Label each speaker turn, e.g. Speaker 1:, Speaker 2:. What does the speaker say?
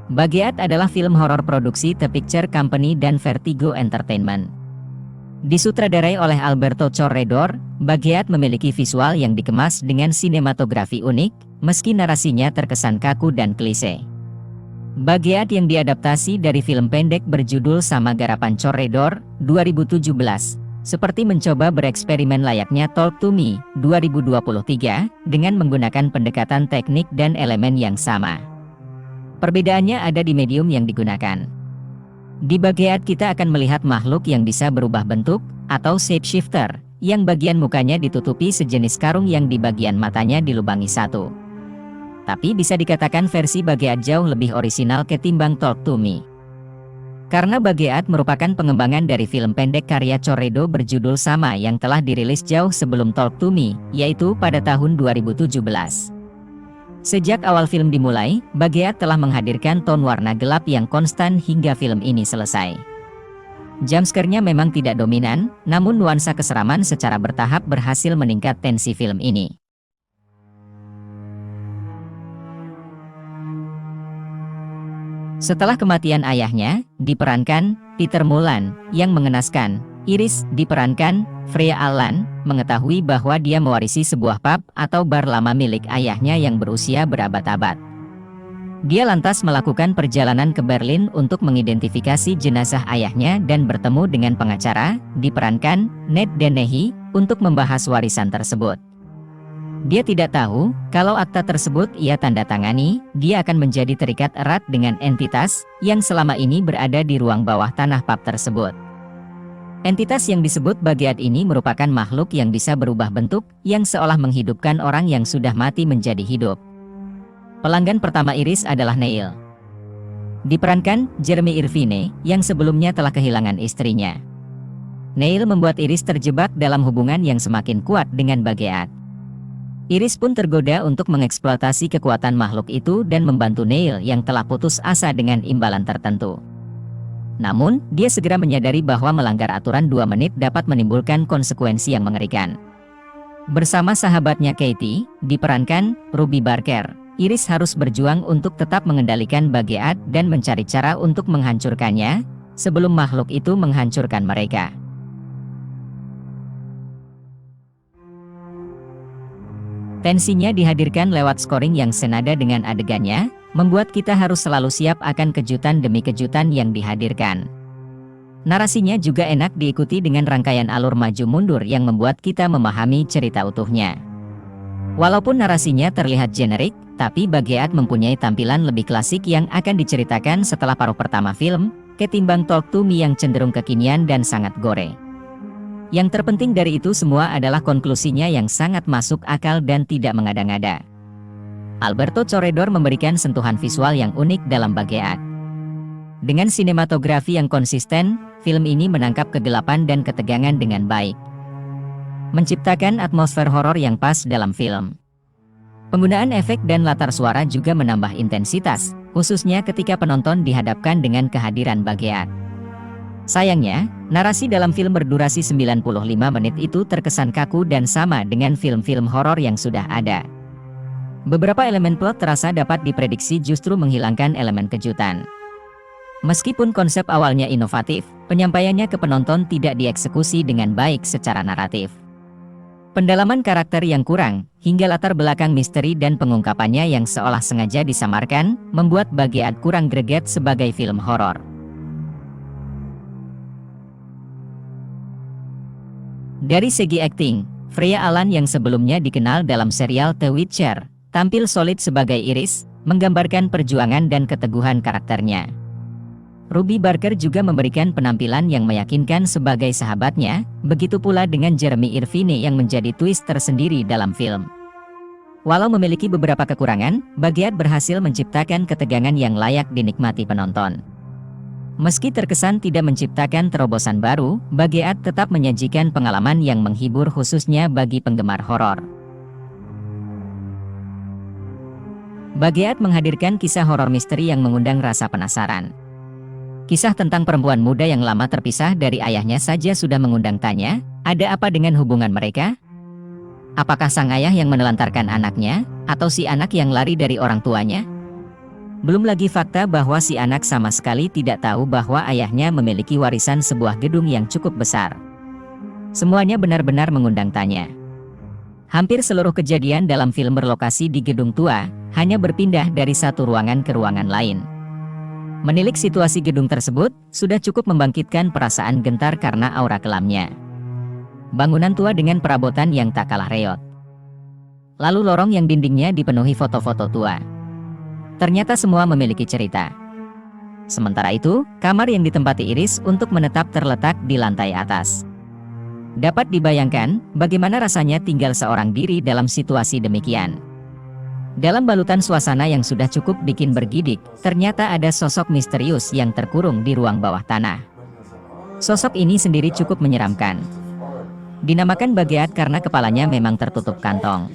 Speaker 1: Bageat adalah film horor produksi The Picture Company dan Vertigo Entertainment. Disutradarai oleh Alberto Corredor, Bageat memiliki visual yang dikemas dengan sinematografi unik, meski narasinya terkesan kaku dan klise. Bageat yang diadaptasi dari film pendek berjudul sama garapan Corredor, 2017, seperti mencoba bereksperimen layaknya Talk to Me, 2023, dengan menggunakan pendekatan teknik dan elemen yang sama. Perbedaannya ada di medium yang digunakan. Di Bageat kita akan melihat makhluk yang bisa berubah bentuk, atau shapeshifter, yang bagian mukanya ditutupi sejenis karung yang di bagian matanya dilubangi satu. Tapi bisa dikatakan versi Bageat jauh lebih orisinal ketimbang Talk to Me. Karena Bageat merupakan pengembangan dari film pendek karya Corredor berjudul sama yang telah dirilis jauh sebelum Talk to Me, yaitu pada tahun 2017. Sejak awal film dimulai, Bageat telah menghadirkan tone warna gelap yang konstan hingga film ini selesai. Jumpscare-nya memang tidak dominan, namun nuansa keseraman secara bertahap berhasil meningkat tensi film ini. Setelah kematian ayahnya, diperankan Peter Mullan, yang mengenaskan, Iris, diperankan Freya Allan, mengetahui bahwa dia mewarisi sebuah pub atau bar lama milik ayahnya yang berusia berabad-abad. Dia lantas melakukan perjalanan ke Berlin untuk mengidentifikasi jenazah ayahnya dan bertemu dengan pengacara, diperankan Ned Dennehy, untuk membahas warisan tersebut. Dia tidak tahu, kalau akta tersebut ia tanda tangani, dia akan menjadi terikat erat dengan entitas, yang selama ini berada di ruang bawah tanah pub tersebut. Entitas yang disebut Bageat ini merupakan makhluk yang bisa berubah bentuk, yang seolah menghidupkan orang yang sudah mati menjadi hidup. Pelanggan pertama Iris adalah Neil. Diperankan Jeremy Irvine, yang sebelumnya telah kehilangan istrinya. Neil membuat Iris terjebak dalam hubungan yang semakin kuat dengan Bageat. Iris pun tergoda untuk mengeksploitasi kekuatan makhluk itu dan membantu Neil yang telah putus asa dengan imbalan tertentu. Namun, dia segera menyadari bahwa melanggar aturan 2 menit dapat menimbulkan konsekuensi yang mengerikan. Bersama sahabatnya Katie, diperankan Ruby Barker, Iris harus berjuang untuk tetap mengendalikan Bageat dan mencari cara untuk menghancurkannya, sebelum makhluk itu menghancurkan mereka. Tensinya dihadirkan lewat scoring yang senada dengan adegannya, membuat kita harus selalu siap akan kejutan demi kejutan yang dihadirkan. Narasinya juga enak diikuti dengan rangkaian alur maju mundur yang membuat kita memahami cerita utuhnya. Walaupun narasinya terlihat generik, tapi Bageat mempunyai tampilan lebih klasik yang akan diceritakan setelah paruh pertama film, ketimbang Talk to Me yang cenderung kekinian dan sangat gore. Yang terpenting dari itu semua adalah konklusinya yang sangat masuk akal dan tidak mengada-ngada. Alberto Corredor memberikan sentuhan visual yang unik dalam Bageat. Dengan sinematografi yang konsisten, film ini menangkap kegelapan dan ketegangan dengan baik, menciptakan atmosfer horor yang pas dalam film. Penggunaan efek dan latar suara juga menambah intensitas, khususnya ketika penonton dihadapkan dengan kehadiran Bageat. Sayangnya, narasi dalam film berdurasi 95 menit itu terkesan kaku dan sama dengan film-film horor yang sudah ada. Beberapa elemen plot terasa dapat diprediksi justru menghilangkan elemen kejutan. Meskipun konsep awalnya inovatif, penyampaiannya ke penonton tidak dieksekusi dengan baik secara naratif. Pendalaman karakter yang kurang, hingga latar belakang misteri dan pengungkapannya yang seolah sengaja disamarkan, membuat Bageat kurang greget sebagai film horor. Dari segi akting, Freya Allan yang sebelumnya dikenal dalam serial The Witcher, tampil solid sebagai Iris, menggambarkan perjuangan dan keteguhan karakternya. Ruby Barker juga memberikan penampilan yang meyakinkan sebagai sahabatnya, begitu pula dengan Jeremy Irvine yang menjadi twist tersendiri dalam film. Walau memiliki beberapa kekurangan, Bageat berhasil menciptakan ketegangan yang layak dinikmati penonton. Meski terkesan tidak menciptakan terobosan baru, Bageat tetap menyajikan pengalaman yang menghibur khususnya bagi penggemar horor. Bageat menghadirkan kisah horor misteri yang mengundang rasa penasaran. Kisah tentang perempuan muda yang lama terpisah dari ayahnya saja sudah mengundang tanya, ada apa dengan hubungan mereka? Apakah sang ayah yang menelantarkan anaknya, atau si anak yang lari dari orang tuanya? Belum lagi fakta bahwa si anak sama sekali tidak tahu bahwa ayahnya memiliki warisan sebuah gedung yang cukup besar. Semuanya benar-benar mengundang tanya. Hampir seluruh kejadian dalam film berlokasi di gedung tua, hanya berpindah dari satu ruangan ke ruangan lain. Menilik situasi gedung tersebut, sudah cukup membangkitkan perasaan gentar karena aura kelamnya. Bangunan tua dengan perabotan yang tak kalah reot. Lalu lorong yang dindingnya dipenuhi foto-foto tua. Ternyata semua memiliki cerita. Sementara itu, kamar yang ditempati Iris untuk menetap terletak di lantai atas. Dapat dibayangkan, bagaimana rasanya tinggal seorang diri dalam situasi demikian. Dalam balutan suasana yang sudah cukup bikin bergidik, ternyata ada sosok misterius yang terkurung di ruang bawah tanah. Sosok ini sendiri cukup menyeramkan. Dinamakan Bageat karena kepalanya memang tertutup kantong.